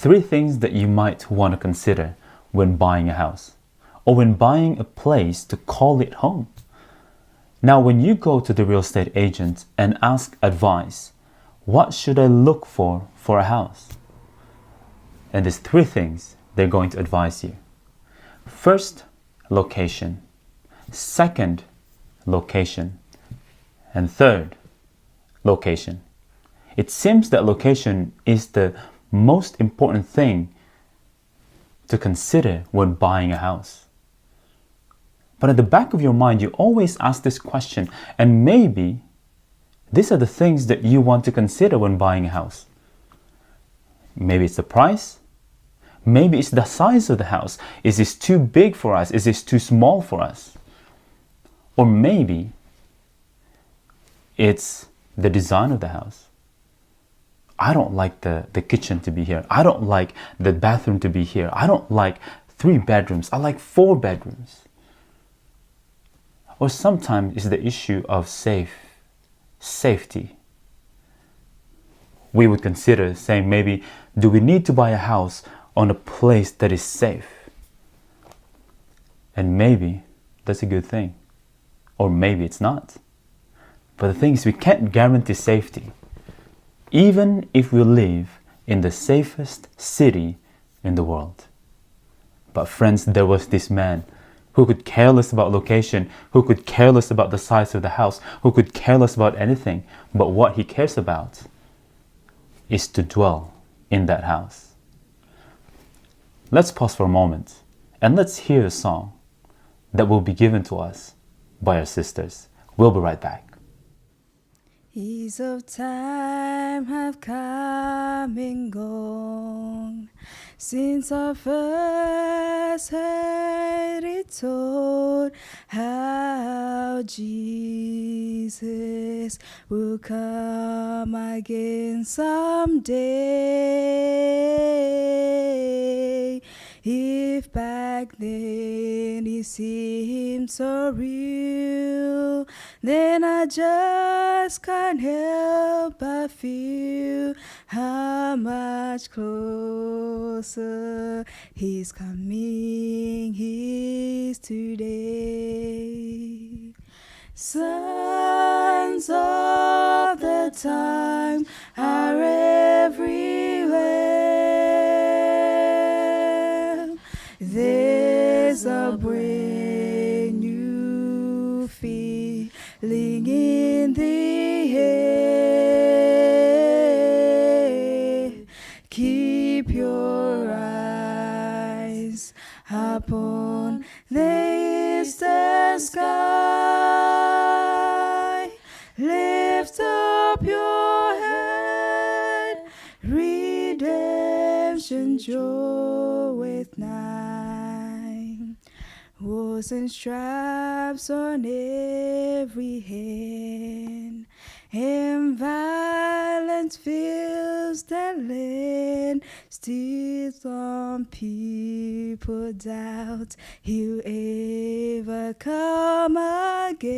3 things that you might want to consider when buying a house or when buying a place to call it home. Now, when you go to the real estate agent and ask advice, what should I look for a house? And there's 3 things they're going to advise you. First, location. Second, location. And third, location. It seems that location is the most important thing to consider when buying a house. But at the back of your mind, you always ask this question, and maybe these are the things that you want to consider when buying a house. Maybe it's the price. Maybe it's the size of the house. Is this too big for us? Is this too small for us? Or maybe it's the design of the house. I don't like the kitchen to be here. I don't like the bathroom to be here. I don't like 3 bedrooms. I like 4 bedrooms. Or sometimes it's the issue of safety. We would consider saying, maybe, do we need to buy a house on a place that is safe? And maybe that's a good thing. Or maybe it's not. But the thing is, we can't guarantee safety, even if we live in the safest city in the world. But friends, there was this man who could care less about location, who could care less about the size of the house, who could care less about anything. But what he cares about is to dwell in that house. Let's pause for a moment and let's hear a song that will be given to us by our sisters. We'll be right back. Years of time have come and gone since I first heard it told how Jesus will come again someday. If back then it seemed so real, then I just can't help but feel how much closer His coming is today. Signs of the time are everywhere. There's a brand new feeling in the air. Keep your eyes upon the eastern sky. Lift up your head, redemption draweth nigh. Woes and stripes on every hand, and violence fills the land. Still some people doubt He'll ever come again.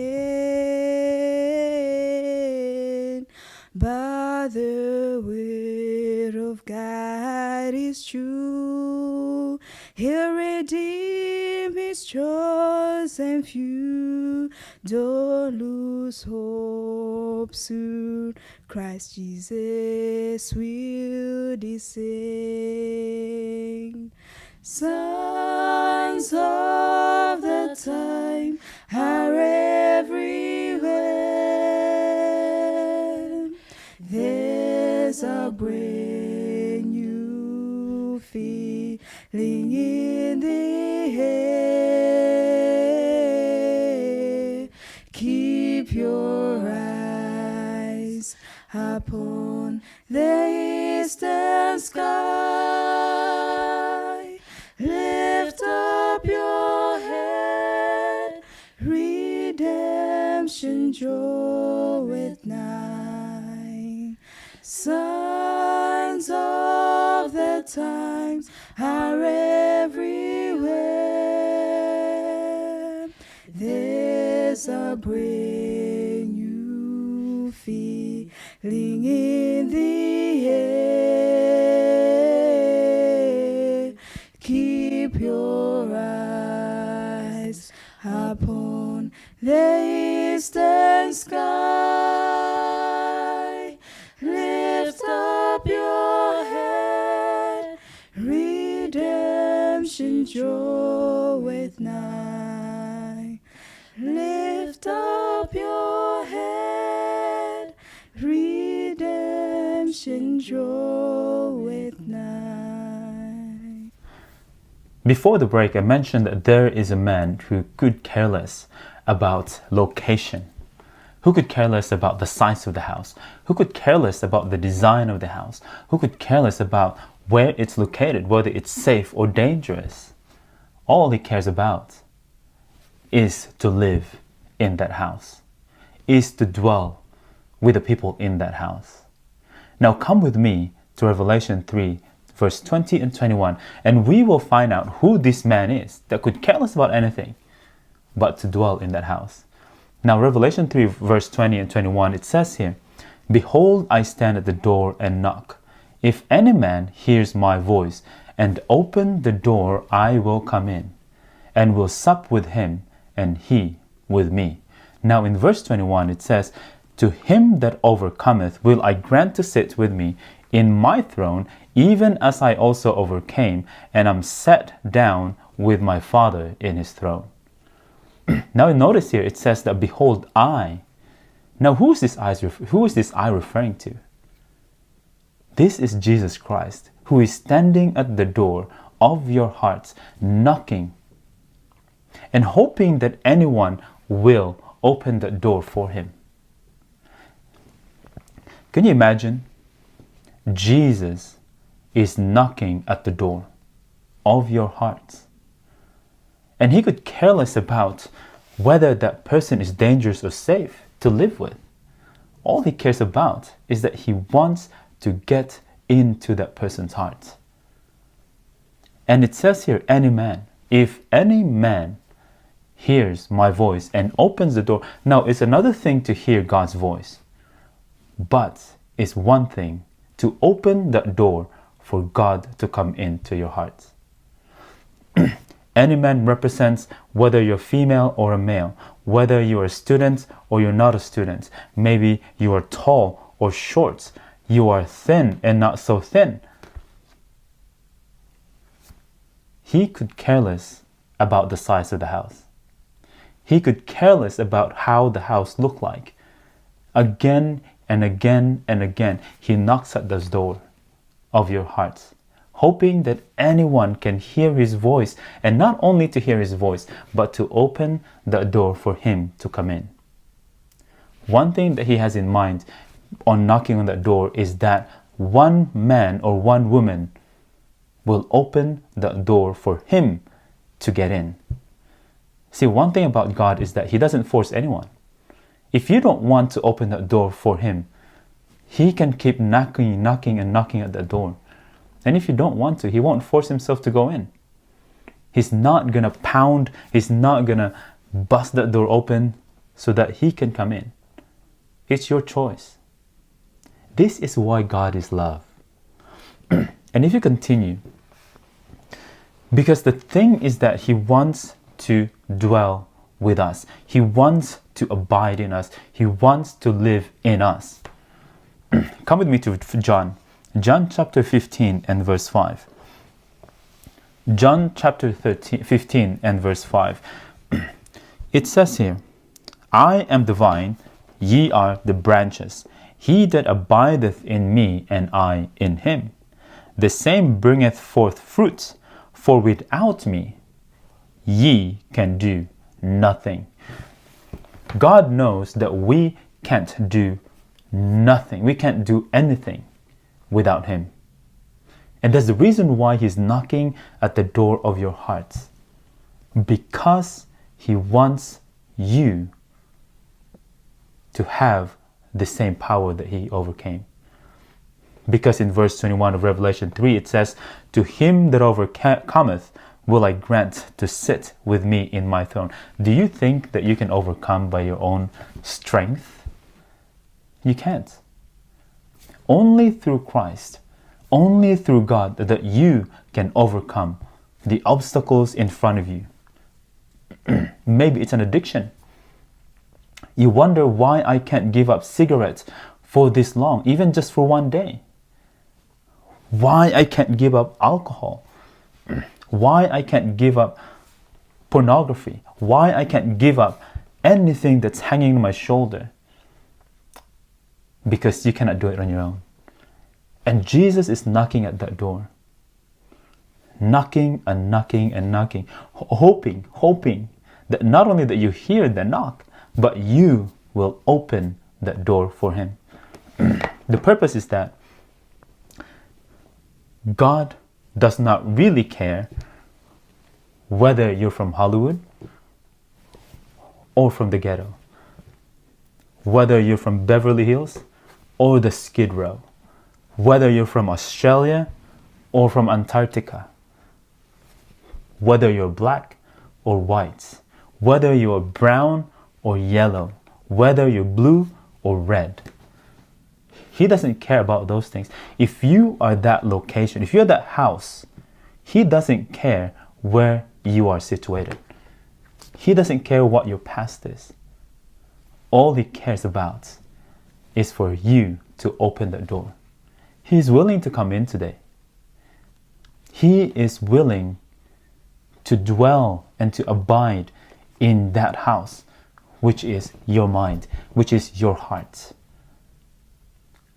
But the word of God is true. He'll redeem His chosen few. Don't lose hope soon. Christ Jesus will descend. Signs of the time are everywhere. There's a brand new feeling in the air. Keep your eyes upon the eastern sky. Lift up your head, redemption draweth nigh. Signs of the times are everywhere. There's a brand new feeling in the air. keep your eyes upon the eastern sky. Lift up your head, redemption draweth nigh. Lift up your head, redemption draweth nigh. Before the break, I mentioned that there is a man who could care less about location, who could care less about the size of the house, who could care less about the design of the house, who could care less about where it's located, whether it's safe or dangerous. All he cares about is to live in that house, is to dwell with the people in that house. Now come with me to Revelation 3, verse 20 and 21, and we will find out who this man is that could care less about anything but to dwell in that house. Now Revelation 3, verse 20 and 21, it says here, "Behold, I stand at the door and knock. If any man hears my voice and open the door, I will come in and will sup with him and he with me." Now in verse 21 it says, "To him that overcometh will I grant to sit with me in my throne, even as I also overcame, and am set down with my Father in his throne." Now notice here it says that, "Behold, I." Now who is this I referring to? This is Jesus Christ, who is standing at the door of your hearts, knocking and hoping that anyone will open the door for him. Can you imagine? Jesus is knocking at the door of your hearts. And he could care less about whether that person is dangerous or safe to live with. All he cares about is that he wants to get into that person's heart. And it says here, any man. If any man hears my voice and opens the door. Now, it's another thing to hear God's voice, but it's one thing to open that door for God to come into your heart. Any man represents whether you're female or a male, whether you're a student or you're not a student. Maybe you are tall or short, you are thin and not so thin. He could care less about the size of the house. He could care less about how the house looked like. Again and again and again, he knocks at the door of your hearts, hoping that anyone can hear his voice, and not only to hear his voice, but to open the door for him to come in. One thing that he has in mind on knocking on that door is that one man or one woman will open the door for him to get in. See, one thing about God is that he doesn't force anyone. If you don't want to open that door for him, he can keep knocking at that door. And if you don't want to, he won't force himself to go in. He's not going to pound, he's not going to bust that door open so that he can come in. It's your choice. This is why God is love. And if you continue, because the thing is that he wants to dwell with us. He wants to abide in us. He wants to live in us. Come with me to John. John chapter 15 and verse 5. John chapter 15 and verse 5. It says here, "I am the vine, ye are the branches. He that abideth in me, and I in him, the same bringeth forth fruit, for without me ye can do nothing." God knows that we can't do nothing. We can't do anything without him. And that's the reason why he's knocking at the door of your hearts. Because he wants you to have the same power that he overcame. Because in verse 21 of Revelation 3, it says, "To him that overcometh will I grant to sit with me in my throne." Do you think that you can overcome by your own strength? You can't. Only through Christ, only through God, that you can overcome the obstacles in front of you. Maybe it's an addiction. You wonder why I can't give up cigarettes for this long, even just for one day. Why I can't give up alcohol. Why I can't give up pornography. Why I can't give up anything that's hanging on my shoulder. Because you cannot do it on your own. And Jesus is knocking at that door. Knocking and knocking and knocking. Hoping that not only that you hear the knock, but you will open that door for him. The purpose is that God does not really care whether you're from Hollywood or from the ghetto, whether you're from Beverly Hills or the Skid Row, whether you're from Australia or from Antarctica, whether you're black or white, whether you're brown or yellow, whether you're blue or red. He doesn't care about those things. If you are that location, if you're that house, he doesn't care where you are situated. He doesn't care what your past is. All he cares about is for you to open the door. He is willing to come in today. He is willing to dwell and to abide in that house, which is your mind, which is your heart.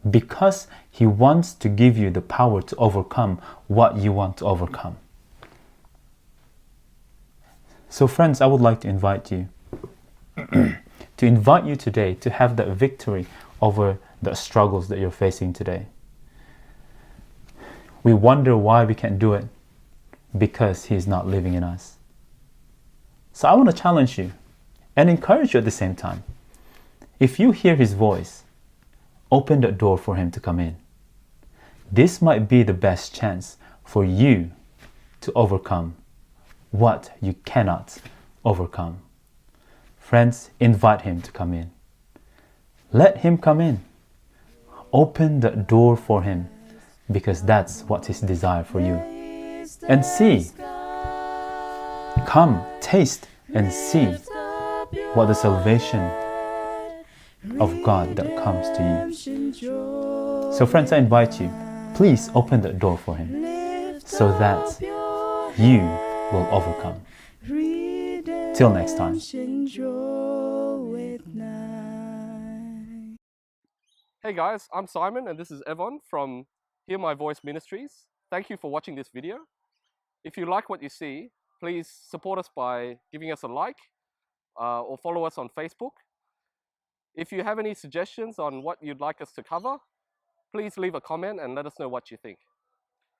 Because he wants to give you the power to overcome what you want to overcome. So friends, I would like to invite you today to have that victory over the struggles that you're facing today. We wonder why we can't do it, because he's not living in us. So I want to challenge you and encourage you at the same time. If you hear his voice, open the door for him to come in. This might be the best chance for you to overcome what you cannot overcome. Friends, invite him to come in. Let him come in. Open the door for him, because that's what his desire for you. And see, come, taste and see what the salvation of God that comes to you. So friends, I invite you, please open the door for him so that you will overcome. Till next time. Hey guys, I'm Simon and this is Evon from Hear My Voice Ministries. Thank you for watching this video. If you like what you see, please support us by giving us a like or follow us on Facebook. If you have any suggestions on what you'd like us to cover, please leave a comment and let us know what you think.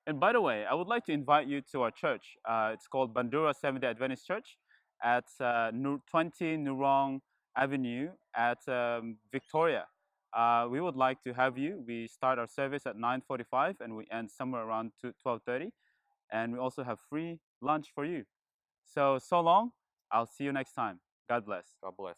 And by the way, I would like to invite you to our church. It's called Bandura Seventh-day Adventist Church at 20 Nurong Avenue at Victoria. We would like to have you. We start our service at 9:45 and we end somewhere around 12:30. And we also have free lunch for you. So long. I'll see you next time. God bless. God bless.